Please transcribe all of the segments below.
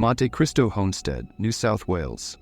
Monte Cristo Homestead, New South Wales.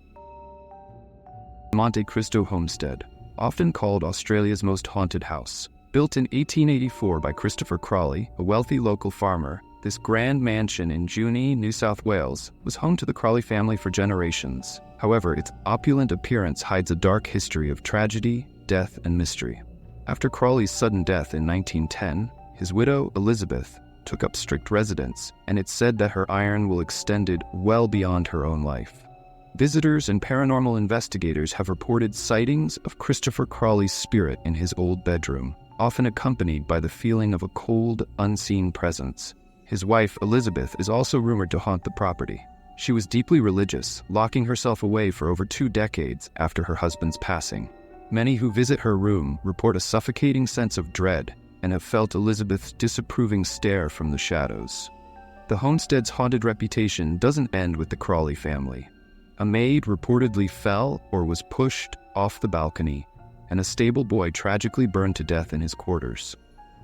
Monte Cristo Homestead, often called Australia's most haunted house. Built in 1884 by Christopher Crawley, a wealthy local farmer, this grand mansion in Junee, New South Wales, was home to the Crawley family for generations. However, its opulent appearance hides a dark history of tragedy, death, and mystery. After Crawley's sudden death in 1910, his widow, Elizabeth, took up strict residence, and it's said that her iron will extended well beyond her own life. Visitors and paranormal investigators have reported sightings of Christopher Crawley's spirit in his old bedroom, often accompanied by the feeling of a cold, unseen presence. His wife, Elizabeth, is also rumored to haunt the property. She was deeply religious, locking herself away for over 2 decades after her husband's passing. Many who visit her room report a suffocating sense of dread and have felt Elizabeth's disapproving stare from the shadows. The homestead's haunted reputation doesn't end with the Crawley family. A maid reportedly fell or was pushed off the balcony, and a stable boy tragically burned to death in his quarters.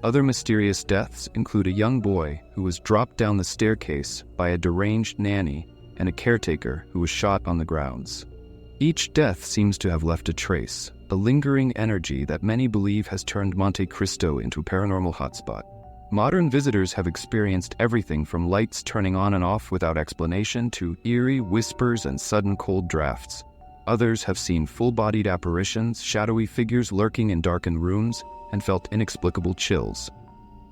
Other mysterious deaths include a young boy who was dropped down the staircase by a deranged nanny and a caretaker who was shot on the grounds. Each death seems to have left a trace, a lingering energy that many believe has turned Monte Cristo into a paranormal hotspot. Modern visitors have experienced everything from lights turning on and off without explanation to eerie whispers and sudden cold drafts. Others have seen full-bodied apparitions, shadowy figures lurking in darkened rooms, and felt inexplicable chills.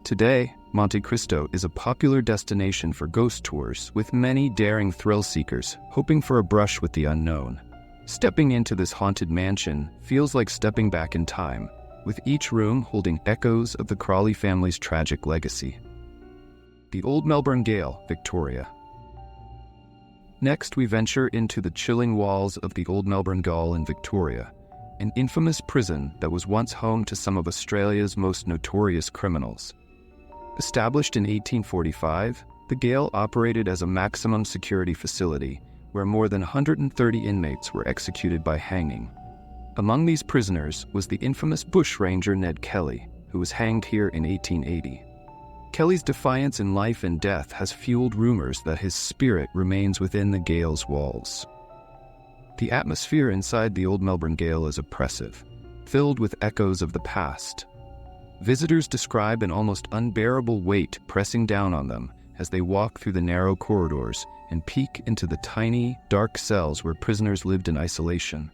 Today, Monte Cristo is a popular destination for ghost tours, with many daring thrill-seekers hoping for a brush with the unknown. Stepping into this haunted mansion feels like stepping back in time, with each room holding echoes of the Crawley family's tragic legacy. The Old Melbourne Gaol, Victoria. Next, we venture into the chilling walls of the Old Melbourne Gaol in Victoria, an infamous prison that was once home to some of Australia's most notorious criminals. Established in 1845, the Gaol operated as a maximum security facility where more than 130 inmates were executed by hanging. Among these prisoners was the infamous bushranger Ned Kelly, who was hanged here in 1880. Kelly's defiance in life and death has fueled rumors that his spirit remains within the Gaol's walls. The atmosphere inside the Old Melbourne Gaol is oppressive, filled with echoes of the past. Visitors describe an almost unbearable weight pressing down on them as they walk through the narrow corridors and peek into the tiny, dark cells where prisoners lived in isolation.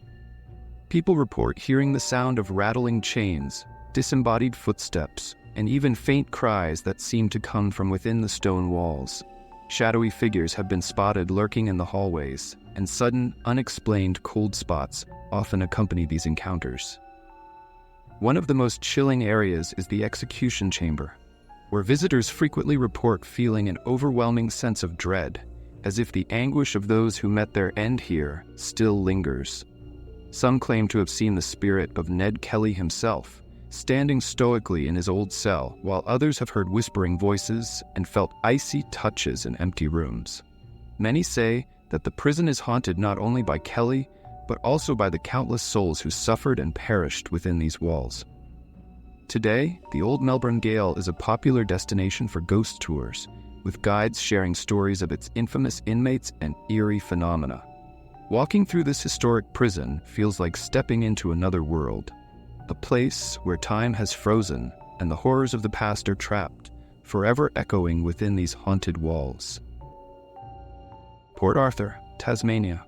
People report hearing the sound of rattling chains, disembodied footsteps, and even faint cries that seem to come from within the stone walls. Shadowy figures have been spotted lurking in the hallways, and sudden, unexplained cold spots often accompany these encounters. One of the most chilling areas is the execution chamber, where visitors frequently report feeling an overwhelming sense of dread, as if the anguish of those who met their end here still lingers. Some claim to have seen the spirit of Ned Kelly himself, standing stoically in his old cell, while others have heard whispering voices and felt icy touches in empty rooms. Many say that the prison is haunted not only by Kelly, but also by the countless souls who suffered and perished within these walls. Today, the Old Melbourne Gaol is a popular destination for ghost tours, with guides sharing stories of its infamous inmates and eerie phenomena. Walking through this historic prison feels like stepping into another world, a place where time has frozen and the horrors of the past are trapped, forever echoing within these haunted walls. Port Arthur, Tasmania.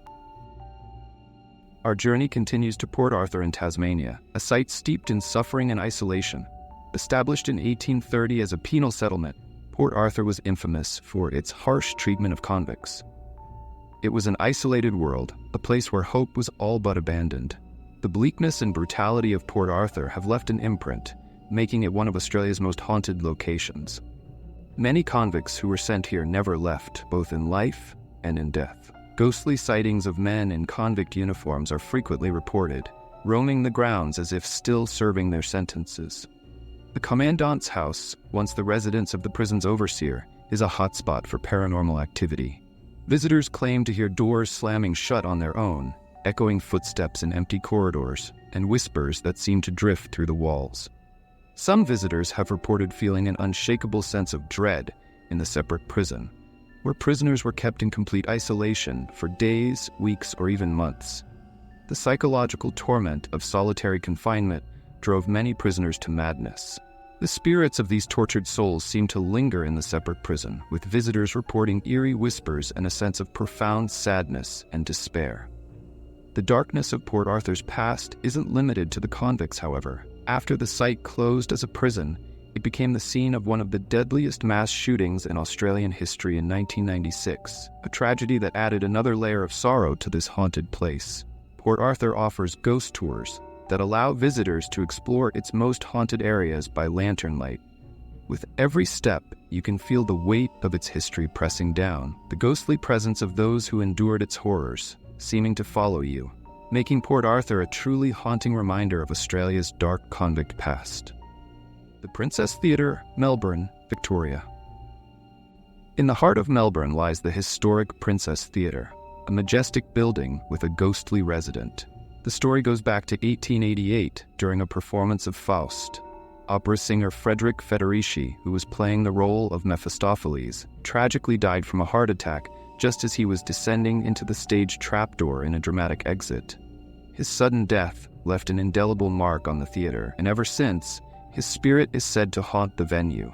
Our journey continues to Port Arthur in Tasmania, a site steeped in suffering and isolation. Established in 1830 as a penal settlement, Port Arthur was infamous for its harsh treatment of convicts. It was an isolated world, a place where hope was all but abandoned. The bleakness and brutality of Port Arthur have left an imprint, making it one of Australia's most haunted locations. Many convicts who were sent here never left, both in life and in death. Ghostly sightings of men in convict uniforms are frequently reported, roaming the grounds as if still serving their sentences. The Commandant's house, once the residence of the prison's overseer, is a hotspot for paranormal activity. Visitors claim to hear doors slamming shut on their own, echoing footsteps in empty corridors, and whispers that seem to drift through the walls. Some visitors have reported feeling an unshakable sense of dread in the separate prison, where prisoners were kept in complete isolation for days, weeks, or even months. The psychological torment of solitary confinement drove many prisoners to madness. The spirits of these tortured souls seemed to linger in the separate prison, with visitors reporting eerie whispers and a sense of profound sadness and despair. The darkness of Port Arthur's past isn't limited to the convicts, however. After the site closed as a prison, it became the scene of one of the deadliest mass shootings in Australian history in 1996, a tragedy that added another layer of sorrow to this haunted place. Port Arthur offers ghost tours that allow visitors to explore its most haunted areas by lantern light. With every step, you can feel the weight of its history pressing down, the ghostly presence of those who endured its horrors, seeming to follow you, making Port Arthur a truly haunting reminder of Australia's dark convict past. The Princess Theatre, Melbourne, Victoria. In the heart of Melbourne lies the historic Princess Theatre, a majestic building with a ghostly resident. The story goes back to 1888 during a performance of Faust. Opera singer Frederick Federici, who was playing the role of Mephistopheles, tragically died from a heart attack just as he was descending into the stage trapdoor in a dramatic exit. His sudden death left an indelible mark on the theater, and ever since, his spirit is said to haunt the venue.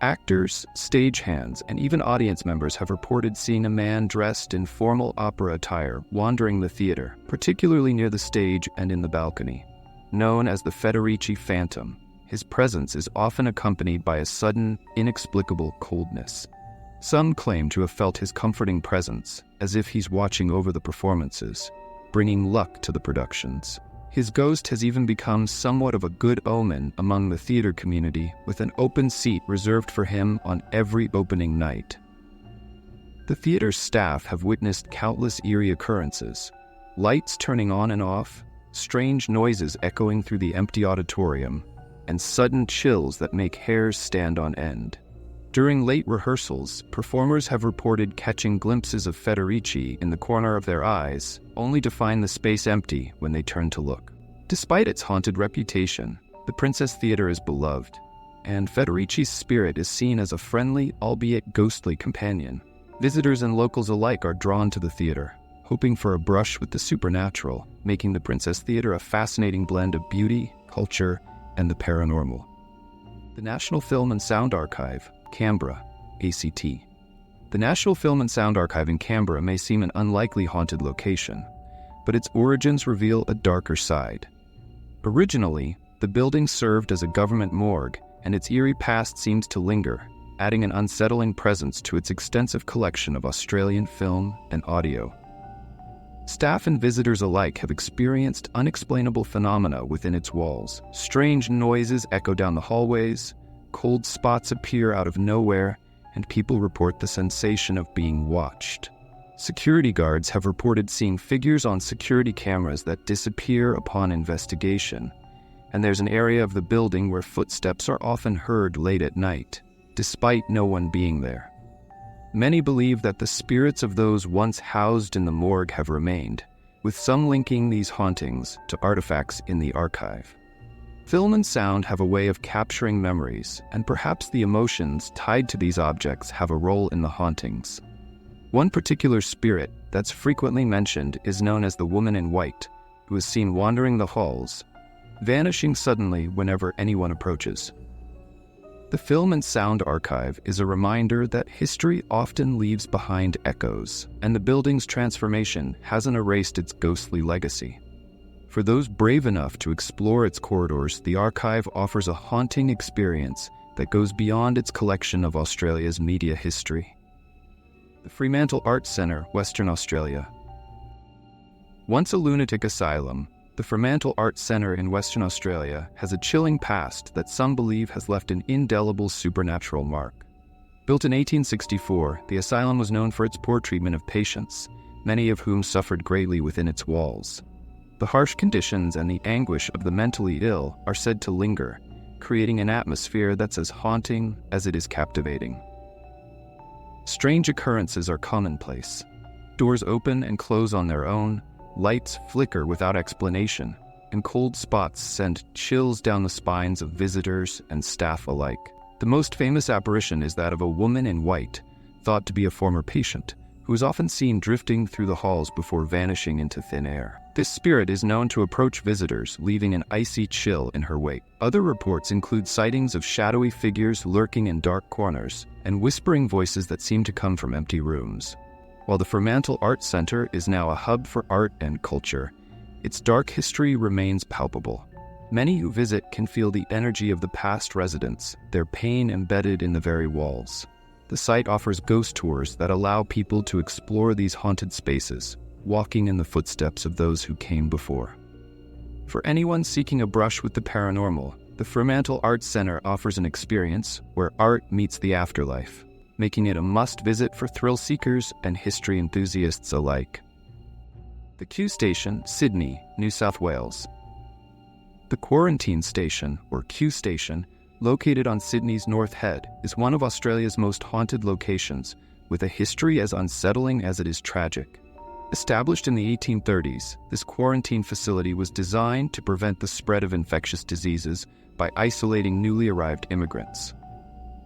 Actors, stagehands, and even audience members have reported seeing a man dressed in formal opera attire wandering the theater, particularly near the stage and in the balcony. Known as the Federici Phantom, his presence is often accompanied by a sudden, inexplicable coldness. Some claim to have felt his comforting presence, as if he's watching over the performances, bringing luck to the productions. His ghost has even become somewhat of a good omen among the theater community, with an open seat reserved for him on every opening night. The theater's staff have witnessed countless eerie occurrences, lights turning on and off, strange noises echoing through the empty auditorium, and sudden chills that make hairs stand on end. During late rehearsals, performers have reported catching glimpses of Federici in the corner of their eyes, only to find the space empty when they turn to look. Despite its haunted reputation, the Princess Theatre is beloved, and Federici's spirit is seen as a friendly, albeit ghostly companion. Visitors and locals alike are drawn to the theater, hoping for a brush with the supernatural, making the Princess Theatre a fascinating blend of beauty, culture, and the paranormal. The National Film and Sound Archive, Canberra, ACT. The National Film and Sound Archive in Canberra may seem an unlikely haunted location, but its origins reveal a darker side. Originally, the building served as a government morgue, and its eerie past seems to linger, adding an unsettling presence to its extensive collection of Australian film and audio. Staff and visitors alike have experienced unexplainable phenomena within its walls. Strange noises echo down the hallways, cold spots appear out of nowhere, and people report the sensation of being watched. Security guards have reported seeing figures on security cameras that disappear upon investigation, and there's an area of the building where footsteps are often heard late at night, despite no one being there. Many believe that the spirits of those once housed in the morgue have remained, with some linking these hauntings to artifacts in the archive. Film and sound have a way of capturing memories, and perhaps the emotions tied to these objects have a role in the hauntings. One particular spirit that's frequently mentioned is known as the Woman in White, who is seen wandering the halls, vanishing suddenly whenever anyone approaches. The Film and Sound Archive is a reminder that history often leaves behind echoes, and the building's transformation hasn't erased its ghostly legacy. For those brave enough to explore its corridors, the archive offers a haunting experience that goes beyond its collection of Australia's media history. The Fremantle Arts Centre, Western Australia. Once a lunatic asylum, the Fremantle Arts Centre in Western Australia has a chilling past that some believe has left an indelible supernatural mark. Built in 1864, the asylum was known for its poor treatment of patients, many of whom suffered greatly within its walls. The harsh conditions and the anguish of the mentally ill are said to linger, creating an atmosphere that's as haunting as it is captivating. Strange occurrences are commonplace. Doors open and close on their own, lights flicker without explanation, and cold spots send chills down the spines of visitors and staff alike. The most famous apparition is that of a woman in white, thought to be a former patient, who is often seen drifting through the halls before vanishing into thin air. This spirit is known to approach visitors, leaving an icy chill in her wake. Other reports include sightings of shadowy figures lurking in dark corners and whispering voices that seem to come from empty rooms. While the Fremantle Art Center is now a hub for art and culture, its dark history remains palpable. Many who visit can feel the energy of the past residents, their pain embedded in the very walls. The site offers ghost tours that allow people to explore these haunted spaces, walking in the footsteps of those who came before. For anyone seeking a brush with the paranormal, the Fremantle Arts Center offers an experience where art meets the afterlife, making it a must-visit for thrill seekers and history enthusiasts alike. The Q Station, Sydney, New South Wales. The Quarantine Station, or Q Station, located on Sydney's North Head, is one of Australia's most haunted locations, with a history as unsettling as it is tragic. Established in the 1830s, this quarantine facility was designed to prevent the spread of infectious diseases by isolating newly arrived immigrants.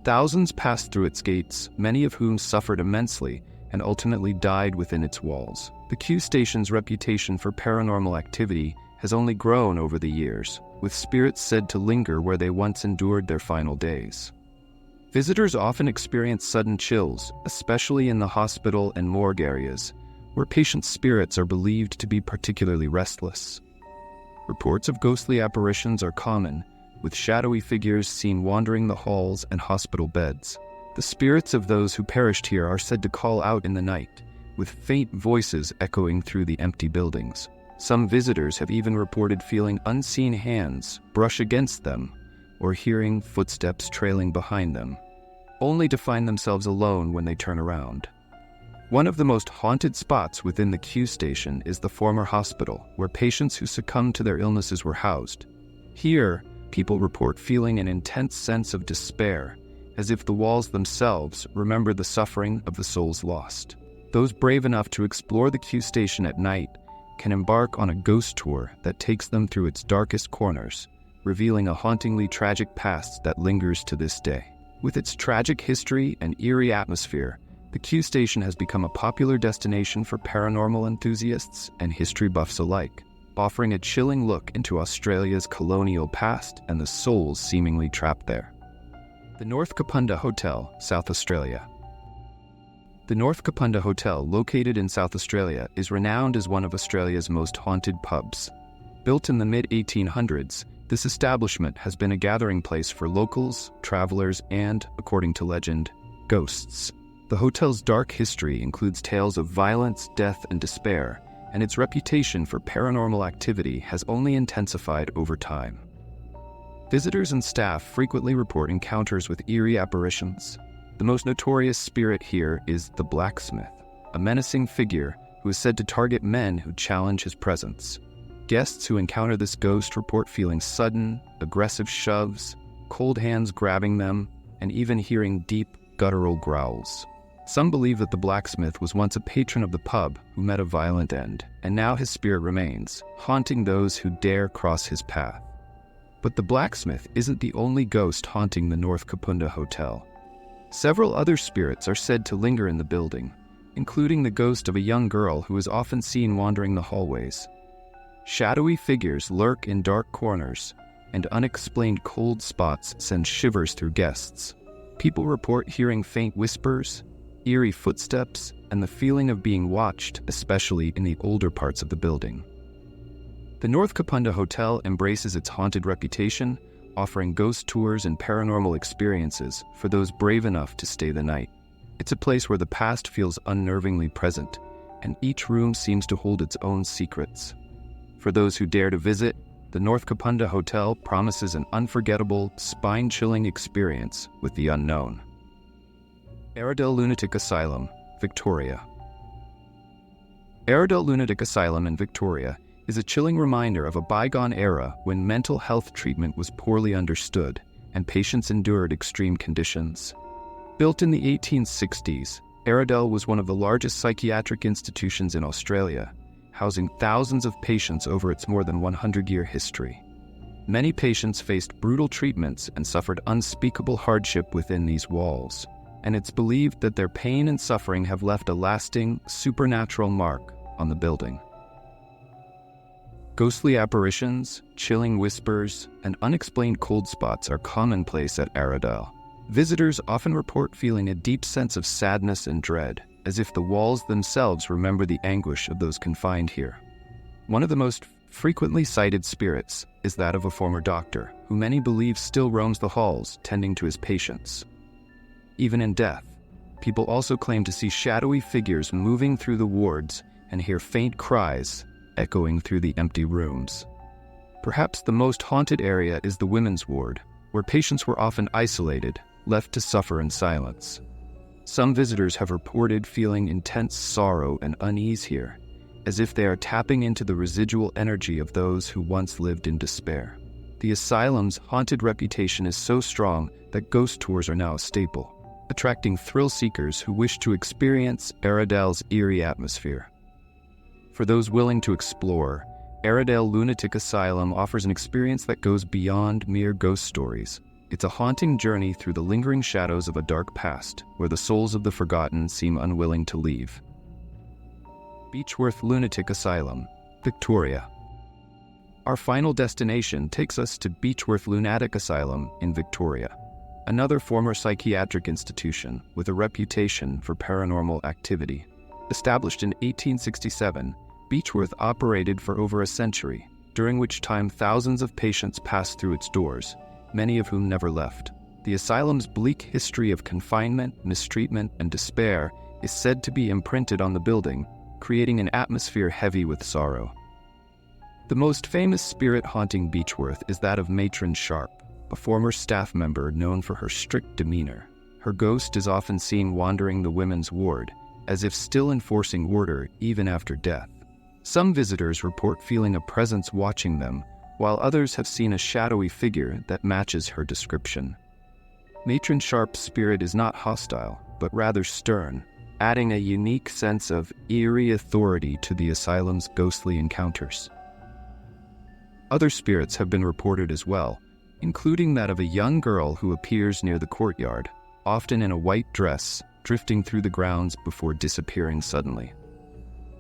Thousands passed through its gates, many of whom suffered immensely and ultimately died within its walls. The Q Station's reputation for paranormal activity has only grown over the years, with spirits said to linger where they once endured their final days. Visitors often experience sudden chills, especially in the hospital and morgue areas, where patients' spirits are believed to be particularly restless. Reports of ghostly apparitions are common, with shadowy figures seen wandering the halls and hospital beds. The spirits of those who perished here are said to call out in the night, with faint voices echoing through the empty buildings. Some visitors have even reported feeling unseen hands brush against them or hearing footsteps trailing behind them, only to find themselves alone when they turn around. One of the most haunted spots within the Q Station is the former hospital, where patients who succumbed to their illnesses were housed. Here, people report feeling an intense sense of despair, as if the walls themselves remember the suffering of the souls lost. Those brave enough to explore the Q Station at night can embark on a ghost tour that takes them through its darkest corners, revealing a hauntingly tragic past that lingers to this day. With its tragic history and eerie atmosphere, the Q Station has become a popular destination for paranormal enthusiasts and history buffs alike, offering a chilling look into Australia's colonial past and the souls seemingly trapped there. The North Kapunda Hotel, South Australia. The North Kapunda Hotel, located in South Australia, is renowned as one of Australia's most haunted pubs. Built in the mid-1800s, this establishment has been a gathering place for locals, travelers, and, according to legend, ghosts. The hotel's dark history includes tales of violence, death, and despair, and its reputation for paranormal activity has only intensified over time. Visitors and staff frequently report encounters with eerie apparitions. The most notorious spirit here is the blacksmith, a menacing figure who is said to target men who challenge his presence. Guests who encounter this ghost report feeling sudden, aggressive shoves, cold hands grabbing them, and even hearing deep, guttural growls. Some believe that the blacksmith was once a patron of the pub who met a violent end, and now his spirit remains, haunting those who dare cross his path. But the blacksmith isn't the only ghost haunting the North Kapunda Hotel. Several other spirits are said to linger in the building, including the ghost of a young girl who is often seen wandering the hallways. Shadowy figures lurk in dark corners, and unexplained cold spots send shivers through guests. People report hearing faint whispers, eerie footsteps, and the feeling of being watched, especially in the older parts of the building. The North Kapunda Hotel embraces its haunted reputation, offering ghost tours and paranormal experiences for those brave enough to stay the night. It's a place where the past feels unnervingly present, and each room seems to hold its own secrets. For those who dare to visit, the North Kapunda Hotel promises an unforgettable, spine-chilling experience with the unknown. Airedale Lunatic Asylum, Victoria. Airedale Lunatic Asylum in Victoria is a chilling reminder of a bygone era when mental health treatment was poorly understood and patients endured extreme conditions. Built in the 1860s, Airedale was one of the largest psychiatric institutions in Australia, housing thousands of patients over its more than 100-year history. Many patients faced brutal treatments and suffered unspeakable hardship within these walls. and it's believed that their pain and suffering have left a lasting, supernatural mark on the building. Ghostly apparitions, chilling whispers, and unexplained cold spots are commonplace at Aradale. Visitors often report feeling a deep sense of sadness and dread, as if the walls themselves remember the anguish of those confined here. One of the most frequently cited spirits is that of a former doctor, who many believe still roams the halls tending to his patients. Even in death, people also claim to see shadowy figures moving through the wards and hear faint cries echoing through the empty rooms. Perhaps the most haunted area is the women's ward, where patients were often isolated, left to suffer in silence. Some visitors have reported feeling intense sorrow and unease here, as if they are tapping into the residual energy of those who once lived in despair. The asylum's haunted reputation is so strong that ghost tours are now a staple, attracting thrill-seekers who wish to experience Aradale's eerie atmosphere. For those willing to explore, Aradale Lunatic Asylum offers an experience that goes beyond mere ghost stories. It's a haunting journey through the lingering shadows of a dark past, where the souls of the forgotten seem unwilling to leave. Beechworth Lunatic Asylum, Victoria. Our final destination takes us to Beechworth Lunatic Asylum in Victoria, another former psychiatric institution with a reputation for paranormal activity. Established in 1867, Beechworth operated for over a century, during which time thousands of patients passed through its doors, many of whom never left. The asylum's bleak history of confinement, mistreatment, and despair is said to be imprinted on the building, creating an atmosphere heavy with sorrow. The most famous spirit haunting Beechworth is that of Matron Sharp, a former staff member known for her strict demeanor. Her ghost is often seen wandering the women's ward, as if still enforcing order even after death. Some visitors report feeling a presence watching them, while others have seen a shadowy figure that matches her description. Matron Sharp's spirit is not hostile, but rather stern, adding a unique sense of eerie authority to the asylum's ghostly encounters. Other spirits have been reported as well, including that of a young girl who appears near the courtyard, often in a white dress, drifting through the grounds before disappearing suddenly.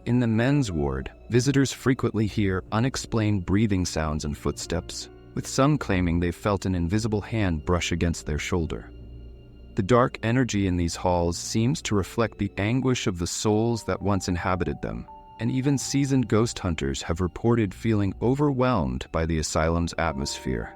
In the men's ward, visitors frequently hear unexplained breathing sounds and footsteps, with some claiming they've felt an invisible hand brush against their shoulder. The dark energy in these halls seems to reflect the anguish of the souls that once inhabited them, and even seasoned ghost hunters have reported feeling overwhelmed by the asylum's atmosphere.